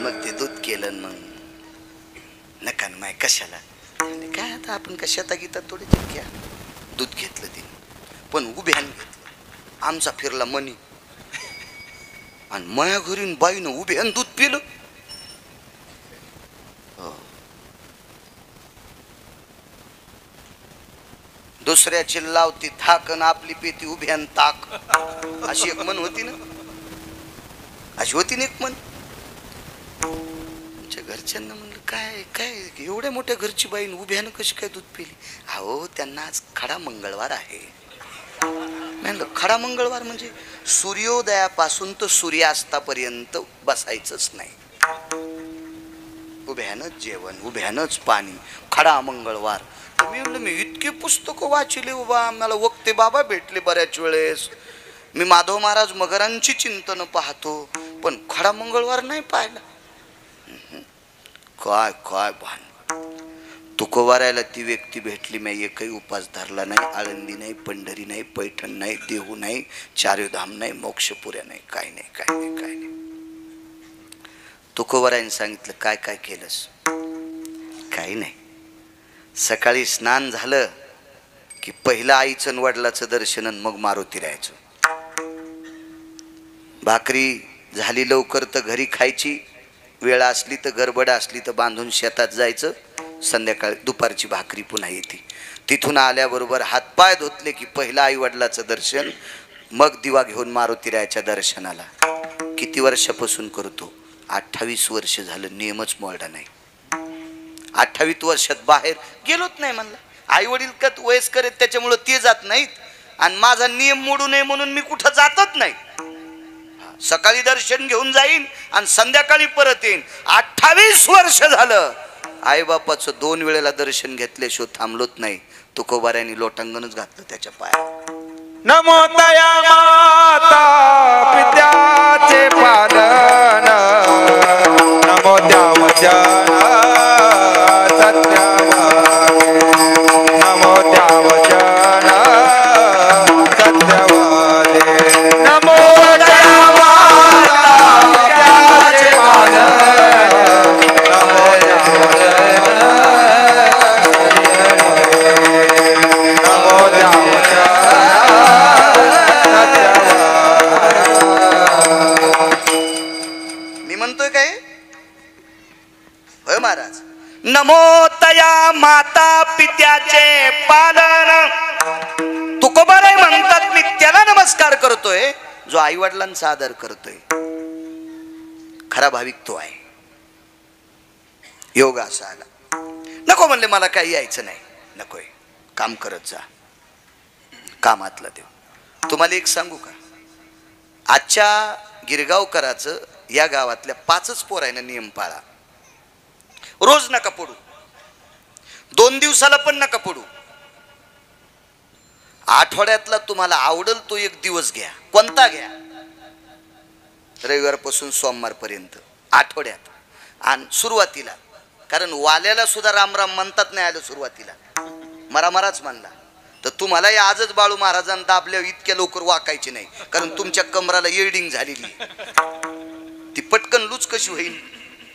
मग ते दूध केलं. मग नका माय कशा दूध घेतलं तिने, पण उभ्यान घेतलं. आमचा फिरला मनी, आणि माया घरी बाईनं उभ्यान दूध पिलं. दुसऱ्याची लावती थाकन आपली पेती उभ्यान ताक, अशी एक मन होती ना, अशी होती ना एक मन. घरच्यांना म्हणलं काय काय एवढ्या मोठ्या घरची बाईन उभ्यानं कशी काय दूध पिली. अहो त्यांना आज खडा मंगळवार आहे. म्हणलं खडा मंगळवार म्हणजे सूर्योदयापासून तर सूर्यास्तापर्यंत बसायचंच नाही, उभ्यानंच जेवण, उभ्यानंच पाणी, खडा मंगळवार. मी म्हणलं मी इतकी पुस्तकं वाचली उभा, मला वक्ते बाबा भेटले बऱ्याच वेळेस, मी माधव महाराज मगरांची चिंतन पाहतो, पण खडा मंगळवार नाही पाहिला. काय काय भान. तुकोबारायला ती व्यक्ती भेटली, मी एकही उपास धरला नाही, आळंदी नाही, पंढरी नाही, पैठण नाही, देहू नाही, चार्योधाम नाही, मोक्षपुऱ्या नाही, काय नाही काय नाही काय नाही. तुकोबारायने सांगितलं काय काय केलंस. काही नाही, सकाळी स्नान झालं की पहिलं आईचं वडिलाचं दर्शन, मग मारुती राहायचं. भाकरी झाली लवकर तर घरी खायची, वेळ असली तर गडबड असली तर बांधून शेतात जायचं. संध्याकाळी दुपारची भाकरी पुन्हा येते. तिथून आल्याबरोबर हातपाय धुतले की पहिलं आई वडिलाचं दर्शन, मग दिवा घेऊन मारुती रायाच्या दर्शनाला. किती वर्षापासून करतो? 28 वर्ष झालं. नियमच मोडला नाही. 28 वर्षात बाहेर गेलोच नाही. म्हणलं आई वडील का वयस्कर आहेत त्याच्यामुळं ते जात नाहीत, आणि माझा नियम मोडू नये म्हणून मी कुठं जातच नाही. सकाळी दर्शन घेऊन जाईन आणि संध्याकाळी परत येईन. 28 वर्ष झालं आई बापाचं 2 वेळेला दर्शन घेतल्याशिवाय थांबलोच नाही. तुकोबाऱ्यांनी लोटांगणच घातलं त्याच्या पायात. नमो तया माता पित्याचे पालन, नमो त्या वचन सत्यवादी, नमो त्या वचन सत्यवादी. नमो तया माता पित्याचे पालन, नमो त्या वचन, नमो त्या वचन. मी म्हणतोय काय होय महाराज? नमो तया माता पित्याचे पालन. तुकोबाराय म्हणतात मी त्याला नमस्कार करतोय जो आई वडिलांचा आदर करतोय. खरा भाविक तो आहे. योग असा आला. नको म्हणले मला काही यायचं नाही. नकोय, काम करत जा, कामातला देव. तुम्हाला एक सांगू का? आजच्या गिरगावकराचं या गावातल्या 5च पोरांना नियम पाळा. रोज नका पडू, 2 दिवसाला पण नका पडू. आठवड्यातला तुम्हाला आवडेल तो एक दिवस घ्या. कोणता घ्या? रविवारपासून सोमवारपर्यंत आठवड्यात. आणि सुरुवातीला, कारण वाल्याला सुद्धा रामराम म्हणतात नाही आलं सुरुवातीला, मरामराच म्हणला तर तुम्हालाही आजच बाळू महाराजांना दाबल्यावर इतक्या लवकर वाकायचे नाही, कारण तुमच्या कमराला येल्डिंग झालेली. ती पटकन लूज कशी होईल?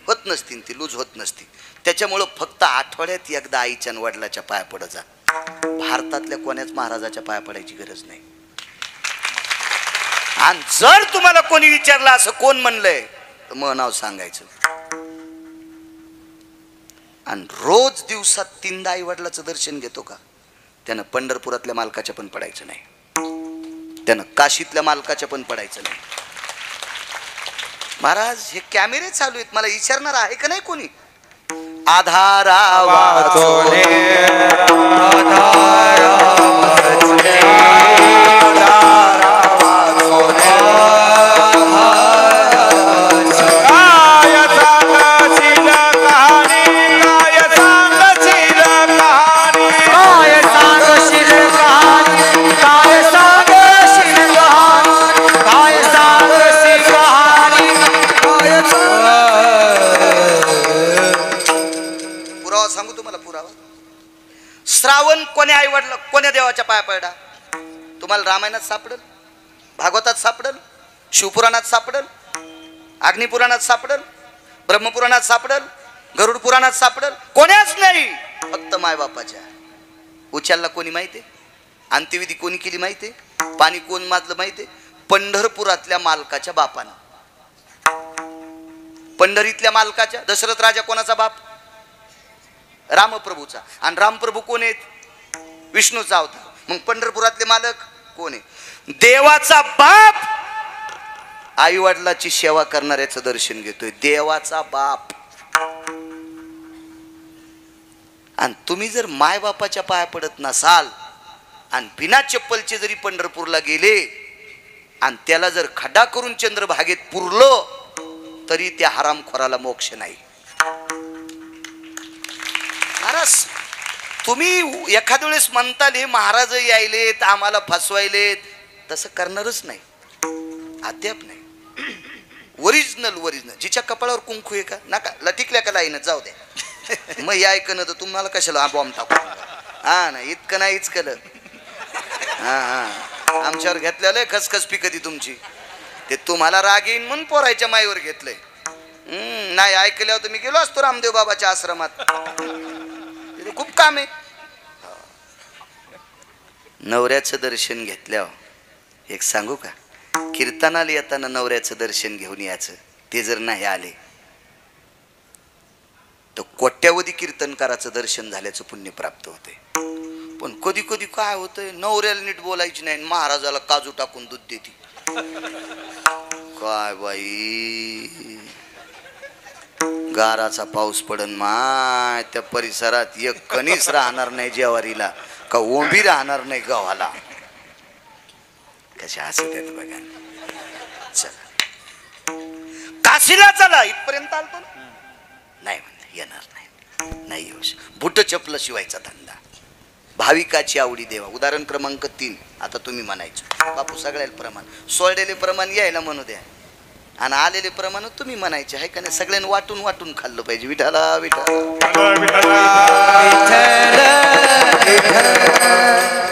होत नसती, ती लूज होत नसती. त्याच्यामुळं फक्त आठवड्यात एकदा आईच्या वडिलाच्या पाया पडत जा. भारतातल्या कोण्याच महाराजाच्या पाया पडायची गरज नाही. आणि जर तुम्हाला कोणी विचारलं असं कोण म्हणलंय तर मग नाव सांगायचं. आणि रोज दिवसात 3दा आई वडिलाचं दर्शन घेतो का? त्यानं पंढरपुरातल्या मालकाच्या पण पडायचं नाही, त्यानं काशीतल्या मालकाच्या पण पडायचं नाही. महाराज हे कॅमेरे चालू आहेत, मला विचारणार आहे का नाही कोणी? आधारा वाचोने, आधारा वाचोने, आधारा वाचोने. काय सांगशील कहाणी, काय सांगशील कहाणी, काय सांगशील कहाणी, काय सांगशील कहाणी, काय सांगशील कहाणी. पुरावा सांगू तुम्हाला, पुरावा. श्रावण कोण्या आई वडला कोण्या देवाच्या पाया पडला? तुम्हाला रामायणात सापडेल, भागवतात सापडेल, शिवपुराणात सापडेल, अग्निपुराणात सापडेल, ब्रह्मपुराणात सापडेल, गरुड पुराणात सापडेल. कोण्याच नाही, फक्त मायबापाच्या. उचलला कोणी माहिती? अंत्यविधी कोणी केली माहितीये? पाणी कोण माजलं माहितीये? पंढरपुरातल्या मालकाच्या बापानं. पंढरीतल्या मालकाच्या. दशरथ राजा कोणाचा बाप? रामप्रभूचा. आणि रामप्रभू कोण आहेत? विष्णूचा अवतार. मग पंढरपुरातले मालक कोण आहे? देवाचा बाप आई वडिलाची सेवा करणाऱ्याचं दर्शन घेतोय. देवाचा बाप. आणि तुम्ही जर माय बापाच्या पाया पडत नसाल आणि बिना चप्पलचे जरी पंढरपूरला गेले आणि त्याला जर खड्डा करून चंद्रभागेत पुरलो तरी त्या हरामखोराला मोक्ष नाही. अरस तुम्ही एखाद्या वेळेस म्हणताल हे महाराज यायलेत आम्हाला फसवायलेत, तसं करणारच नाही. अद्याप नाही. ओरिजिनल जिच्या कपाळावर कुंकू आहे का नका लटिकल्या का लाईन जाऊ द्या. मग हे ऐकणं तर तुम्हाला कशाला बॉम्ब टाकू. हा ना इतकं नाही इचकलं. हा हा आमच्यावर घेतलेलं आहे खसखसपी कधी तुमची. ते तुम्हाला राग येईन म्हणून पोरायच्या माईवर घेतलंय. नाही ऐकल्यावर तर मी गेलो असतो रामदेव बाबाच्या आश्रमात. खूप काम आहे. नवऱ्याचं दर्शन घेतल्यावर एक सांगू का? कीर्तनाला येताना नवऱ्याचं दर्शन घेऊन यायचं. ते जर नाही आले तर कोट्यावधी कीर्तनकाराचं दर्शन झाल्याचं पुण्य प्राप्त होते. पण कधी कधी काय होतंय नवऱ्याला नीट बोलायची नाही, महाराजाला काजू टाकून दूध देते. काय बाई गाराचा पाऊस पडन माय त्या परिसरात एक कणीस राहणार नाही जेवारीला का ओंबी राहणार नाही गव्हाला. कशा असत आहेत बघा. चला काशीला चला इथपर्यंत आलतो ना. नाही म्हणले येणार नाही येऊ. बुट चपल शिवायचा धंदा. भाविकाची आवडी देवा. उदाहरण क्रमांक 3. आता तुम्ही म्हणायचं बापू सगळ्याला प्रमाण सोडलेले प्रमाण यायला म्हणू द्या आणि आलेले प्रमाण तुम्ही म्हणायचे आहे का नाही. सगळ्यांनी वाटून वाटून खाल्लं पाहिजे. विठाला विठाला.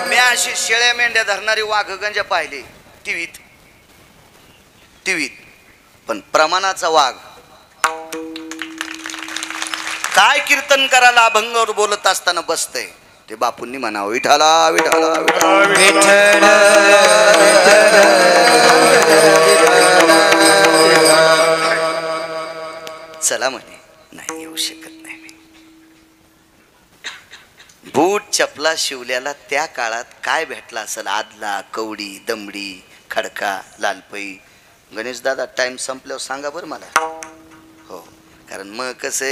मी अशी शेळ्या मेंढ्या धरणारी वाघ गंजा पाहिले टीव्हीत. पण प्रमाणाचा वाघ काय कीर्तन करायला अभंगावर बोलत असताना बसतय ते बापूंनी म्हणावं विठाला विठाला विठाला. चला म्हणे नाही येऊ शकत नाही मी. बूट चपला शिवल्याला त्या काळात काय भेटला असेल? आदला, कवडी, दमडी, खडका, लालपई. गणेश दादा टाइम संपल्यावर सांगा बरं मला. हो कारण मग कसं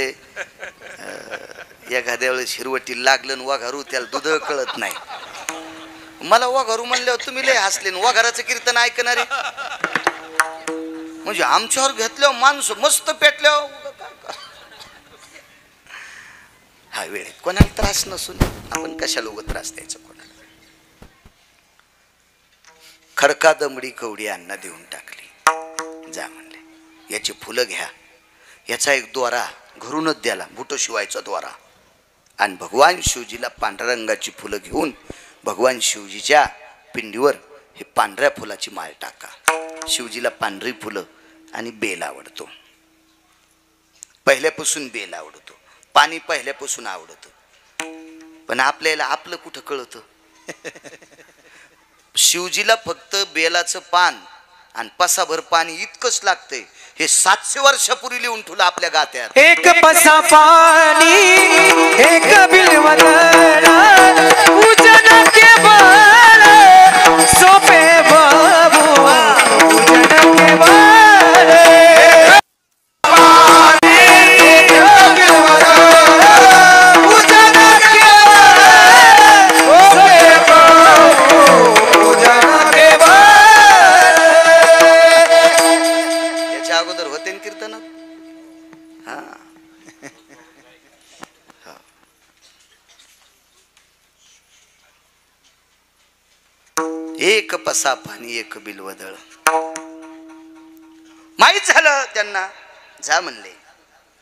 एखाद्या वेळेस हिरवटी लागलं वाघारू त्याला दुध कळत नाही. मला वाघारू म्हणल्यावर तुम्ही लय हसले. वाघाराचं कीर्तन ऐकणारे म्हणजे आमच्यावर घेतल्यावर माणसं मस्त पेटल्यावर. हा वेळ कोणाला त्रास नसून आपण कशाला उगत त्रास द्यायचा कोणाला. खडका दमडी कवडी अण्णा देऊन टाकली. जा म्हणले याची फुलं घ्या. याचा एक द्वारा घरूनच द्याला बुट शिवायचा द्वारा. आणि भगवान शिवजीला पांढऱ्या रंगाची फुलं घेऊन भगवान शिवजीच्या पिंडीवर हे पांढऱ्या फुलाची माळ टाका. शिवजीला पांढरी फुलं आणि बेल आवडतो. पहिल्यापासून बेल आवडतो. पाणी पहिल्यापासून आवडतं. पण आपल्याला आपलं कुठं कळतं. शिवजीला फक्त बेलाचं पान आणि पसाभर पाणी इतकंच लागतंय. हे 700 वर्षापूर्वी लिहून ठेवलं आपल्या गात्यात. एक पसा पाणी एक बिलवदला पूजन केवळ सोपे बाबू पूजन केवळ. अगोदर होते ना कीर्तनात. हा एक पसा पाणी एक बिलवदळ. माहीत झालं त्यांना. जा म्हणले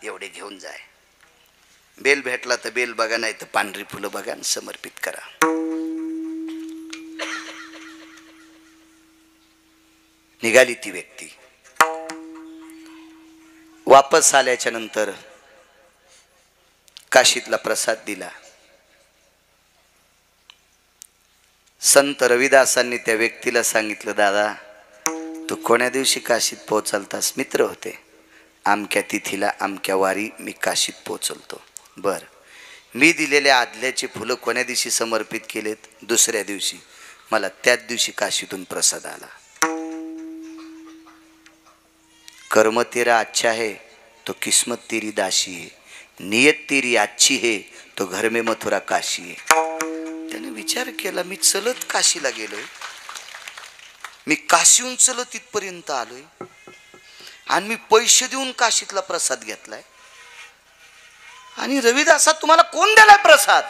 एवढे घेऊन जाय. बेल भेटला तर बेल बघा नाही तर पांढरी फुलं बघा आणि समर्पित करा. निघाली ती व्यक्ती. वापस आल्याच्या नंतर काशीतला प्रसाद दिला. संत रविदासांनी त्या व्यक्तीला सांगितलं, दादा तू कोण्या दिवशी काशीत पोहोचलतास? मित्र होते. आमक्या तिथीला आमक्या वारी मी काशीत पोहोचलतो. बर, मी दिलेल्या आदल्याची फुलं कोण्या दिवशी समर्पित केलेत? दुसऱ्या दिवशी. मला त्याच दिवशी काशीतून प्रसाद आला. कर्म तेरा अच्छा है तो किस्मत तेरी दासी है, नियत तेरी अच्छी है तो घर में मथुरा काशी है. त्याने विचार केला, मी चलत काशीला गेलोय, मी काशीहून चलत इथपर्यंत आलोय आणि मी पैसे देऊन काशीतला प्रसाद घेतलाय. आणि रविदासा तुम्हाला कोण दिलाय प्रसाद?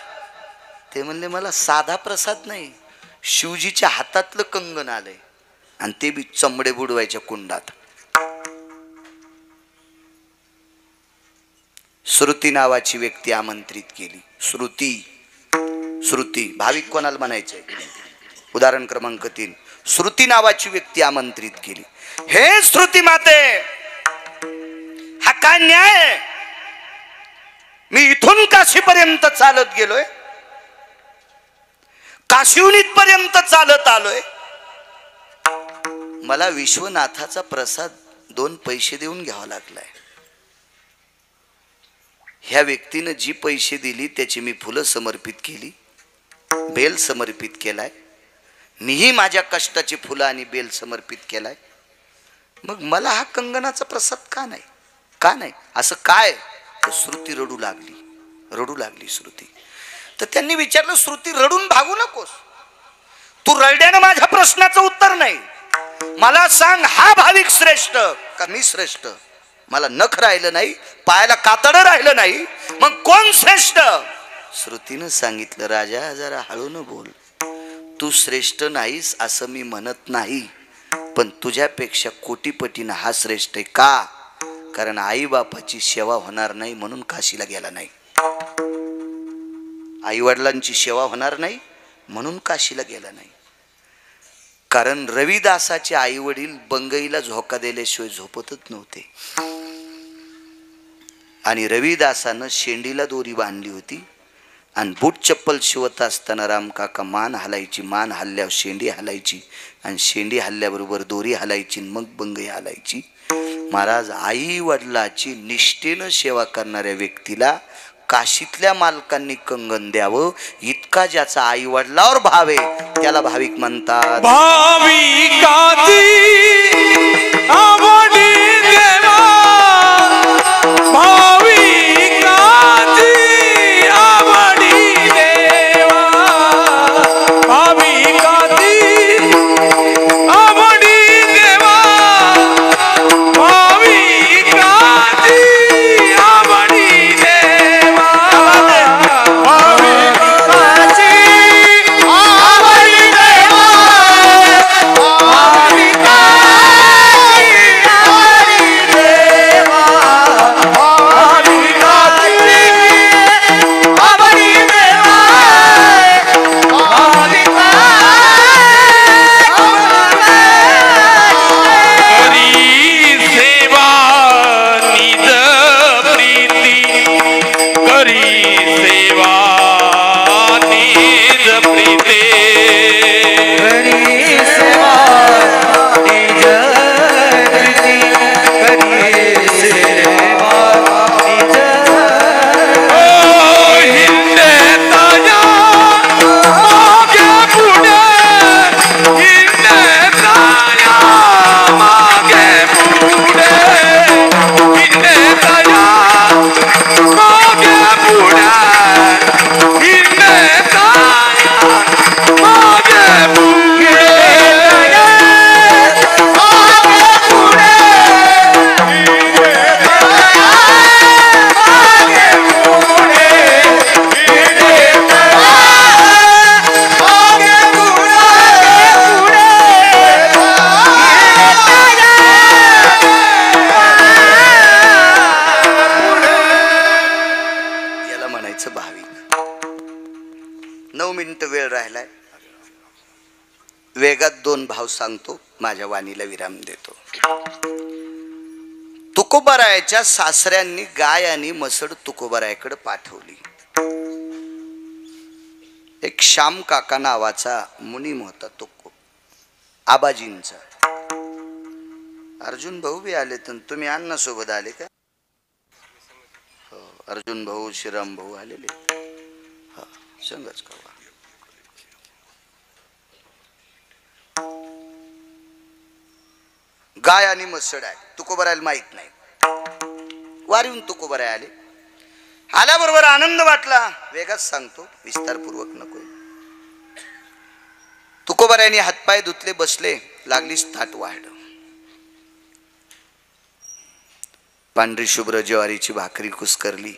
ते म्हणले, मला साधा प्रसाद नाही, शिवजीच्या हातातलं कंगन आलंय आणि ते बी चमडे बुडवायच्या कुंडात. श्रुती नावाची व्यक्ती आमंत्रित केली. श्रुती भाविक कोणाला म्हणायचंय? उदाहरण क्रमांक 3. श्रुती नावाची व्यक्ती आमंत्रित केली. हे श्रुती माते, हा काय न्याय? मी इथून काशीपर्यंत चालत गेलोय, काशीहून इथपर्यंत चालत आलोय, मला विश्वनाथाचा प्रसाद 2 पैसे देऊन घ्यावा लागलाय. ह्या व्यक्तीनं जी पैसे दिली त्याची मी फुलं समर्पित केली, बेल समर्पित केलाय, मीही माझ्या कष्टाची फुलं आणि बेल समर्पित केलाय. मग मला हा कंगनाचा प्रसाद का नाही? का नाही असं काय? तर श्रुती रडू लागली श्रुती. तर त्यांनी विचारलं, श्रुती रडून भागू नकोस, तू रडल्यानं माझ्या प्रश्नाचं उत्तर नाही. मला सांग, हा भाविक श्रेष्ठ का मी श्रेष्ठ? मला नख राहिलं नाही, पायाला कातडं राहिलं नाही, मग कोण श्रेष्ठ? श्रुतीनं सांगितलं, राजा जरा हळून बोल, तू श्रेष्ठ नाहीस असं मी म्हणत नाही, पण तुझ्यापेक्षा कोटीपटीनं हा श्रेष्ठ आहे. का? कारण आई बापाची सेवा होणार नाही म्हणून काशीला गेला नाही, आई वडिलांची सेवा होणार नाही म्हणून काशीला गेला नाही. कारण रविदासाचे आई वडील बंगईला झोका दिल्याशिवाय झोपतच नव्हते आणि रविदासानं शेंडीला दोरी बांधली होती आणि बूट चप्पल शिवत असताना रामकाका मान हलायची, मान हल्ल्यावर शेंडी हलायची आणि शेंडी हल्ल्याबरोबर दोरी हलायची, मग बंगई हलायची. महाराज, आई वडिलाची निष्ठेनं सेवा करणाऱ्या व्यक्तीला काशीतल्या मालकांनी कंगन द्यावं, इतका ज्याचा आई वडिलावर भाव आहे त्याला भाविक म्हणतात. भाविकाची आवडी देवा, भाविकाची आवडी देवा, भाविकाची आवडी देवा, भाविकाची आवडी देवा, भाविकाची आवडी देवा, वेगात 2 भाव सांगतो, माझ्या वाणीला विराम देतो. तुकोबारायाच्या सासऱ्यांनी गाय आणि मसड तुकोबारायाकडे पाठवली. एक श्याम काका नावाचा मुनीम होता, तो आबाजींचा. अर्जुन भाऊ बी आले, तर तुम्ही अण्णा सोबत आले का? हो, अर्जुन भाऊ, श्रीराम भाऊ आलेले. हा, संगच का? गाय आणि मसड आहे, तुकोबरायला माहित नाही. वारीहून तुकोबराय आले. आल्याबरोबर आनंद वाटला, वेगाच सांगतो, विस्तारपूर्वक नको. तुकोबरायांनी हातपाय धुतले, बसले, लागलीच ताट वाढ. पांढरी शुभ्र ज्वारीची भाकरी कुस्करली,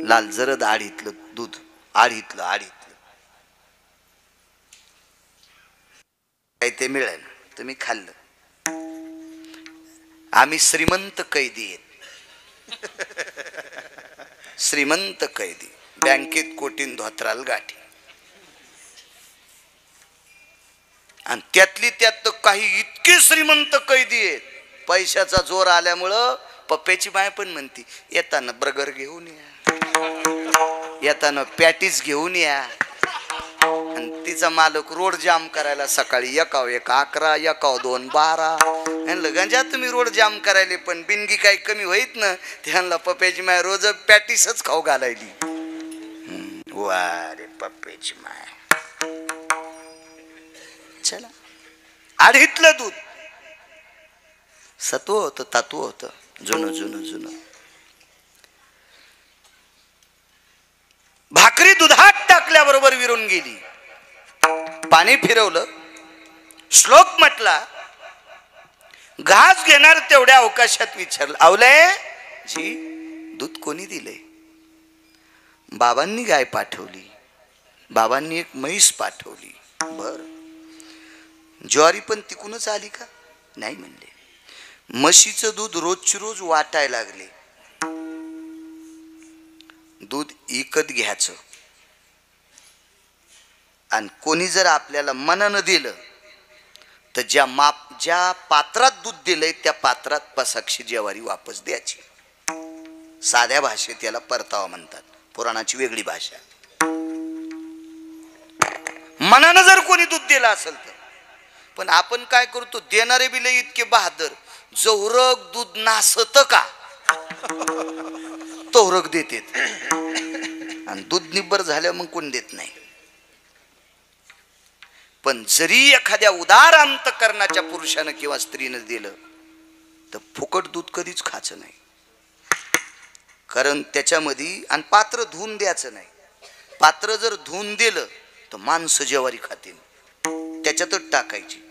लाल जरद आडीतलं दूध, आडीतलं काय ते मिळेल, तुम्ही खाल्लं. आम्ही श्रीमंत कैदी आहेत. श्रीमंत कैदी, बँकेत कोटीन धोत्राल गाठी. आणि त्यातली त्यात काही इतके श्रीमंत कैदी आहेत, पैशाचा जोर आल्यामुळं पप्प्याची माय पण म्हणती, येताना बर्गर घेऊन या, येताना पॅटीस घेऊन या. आणि तिचा मालक रोड जाम करायला सकाळी एकाव 11, एकाव 2 12. म्हणलं गंजा तुम्ही रोड जाम करायले, पण बिनगी काही कमी होईत ना. त्यांना पप्प्याची माय रोज पॅटीसच खाऊ घालायली. वा रे पप्प्याची माय. चला, आडीतलं दूध सत्व होतं, तत्व होतं, जुनं. भाकरी दुधात टाकल्याबरोबर विरून गेली. पाणी फिरवलं, श्लोक म्हटला. घास घेणार तेवढ्या अवकाशात विचारलं, आवलय जी दूध कोणी दिले? बाबांनी गाय पाठवली, बाबांनी एक म्हैस पाठवली. बर, ज्वारी पण तिकूनच आली का? नाही म्हणले. म्हशीचं दूध रोजची रोज वाटायला लागले. दूध विकत घ्यायचं, आणि कोणी जर आपल्याला मनानं दिलं तर ज्या पात्रात दूध दिलंय त्या पात्रात पसाक्षी ज्वारी वापस द्यायची. साध्या भाषेत याला परतावा म्हणतात, पुराणाची वेगळी भाषा. मनानं जर कोणी दूध दिलं असेल तर. पण आपण काय करतो, देणारे बी लय इतके बहादर, जवरक दूध नासत का तोरक देतेत, आणि दूध निब्बर झाल्या मग कोण देत नाही. पण जरी एखाद्या उदार अंतकरणाच्या पुरुषानं किंवा स्त्रीनं दिलं तर फुकट दूध कधीच खायचं नाही. कारण त्याच्यामध्ये, आणि पात्र धुवून द्यायचं नाही. पात्र जर धुवून दिलं तर माणसं ज्वारी खातील, त्याच्यातच टाकायची,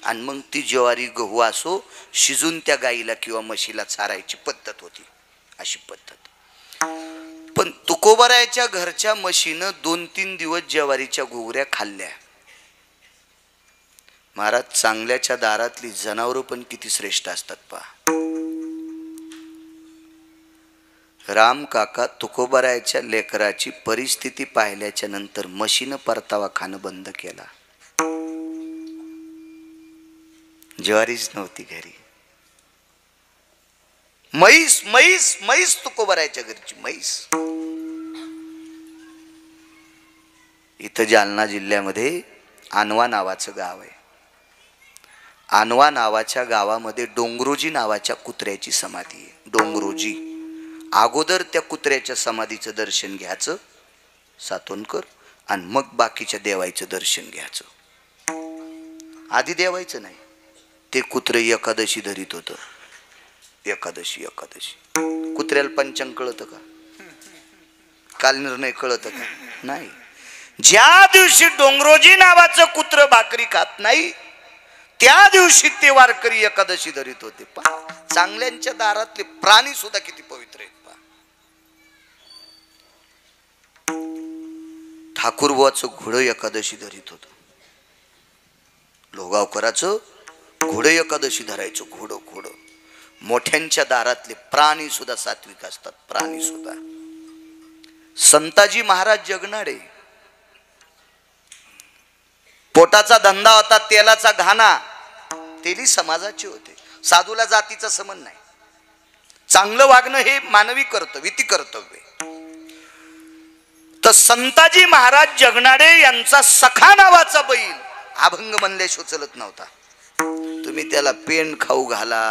आणि मग ती ज्वारी गहू असो शिजून त्या गाईला किंवा म्हशीला चारायची पद्धत होती, अशी पद्धत. पण तुकोबरायच्या घरच्या म्हशीनं 2-3 दिवस ज्वारीच्या घुगऱ्या खाल्ल्या. महाराज, चांगल्याच्या दारातली जनावरं पण किती श्रेष्ठ असतात पहा. राम काका तुकोबरायच्या लेकराची परिस्थिती पाहिल्याच्या नंतर म्हशीनं परतावा खाणं बंद केला. ज्वारीच नव्हती घरी. म्हैस तुकोबरायच्या घरची म्हैस. इथं जालना जिल्ह्यामध्ये आणवा नावाचं गाव आहे. आणवा नावाच्या गावामध्ये डोंगरोजी नावाच्या कुत्र्याची समाधी आहे. डोंगरोजी. अगोदर त्या कुत्र्याच्या समाधीचं दर्शन घ्यायचं सातोनकर, आणि मग बाकीच्या देवायचं दर्शन घ्यायचं. आधी देवायचं नाही. ते कुत्रे एकादशी धरीत होतं. एकादशी कुत्र्याला पंचांग कळतं का? काल निर्णय कळतं का? नाही. ज्या दिवशी डोंगरोजी नावाचं कुत्र भाकरी खात नाही त्या दिवशी ते वारकरी एकादशी धरीत होते. चांगल्यांच्या दारातले प्राणी सुद्धा किती पवित्र आहेत. ठाकूरबुवाचं घोडं एकादशी धरीत होत. लोगावकराचं घोडं एकादशी धरायचं. घोडं. मोठ्यांच्या दारातले प्राणी सुद्धा सात्विक असतात. प्राणी सुद्धा. संताजी महाराज जगणारे. पोटाचा धंदा होता तेलाचा घाणा. तेली समाजाचे होते. साधूला जातीचा संबंध नाही. चांगलं वागणं हे मानवी कर्तव्य, विधी कर्तव्य. तर संताजी महाराज जगनाडे यांचा सखा नावाचा बैल अभंग म्हणल्याशिवाय चलत नव्हता. तुम्ही त्याला पेन खाऊ घाला,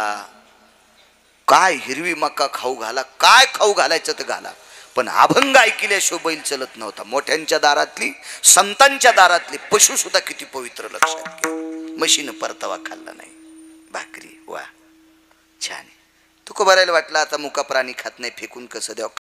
काय हिरवी मका खाऊ घाला, काय खाऊ घालायचं ते घाला, पण अभंग ऐकल्याशिवाय बैल चलत नव्हता. मोठ्यांच्या दारातली, संतांच्या दारातली पशु सुद्धा किती पवित्र, लक्षात घ्या. म्हशीनं परतावा खाल्ला नाही, भाकरी वा छान. तुकोबारायला वाटलं आता मुका प्राणी खात नाही, फेकून कसं द्यावं.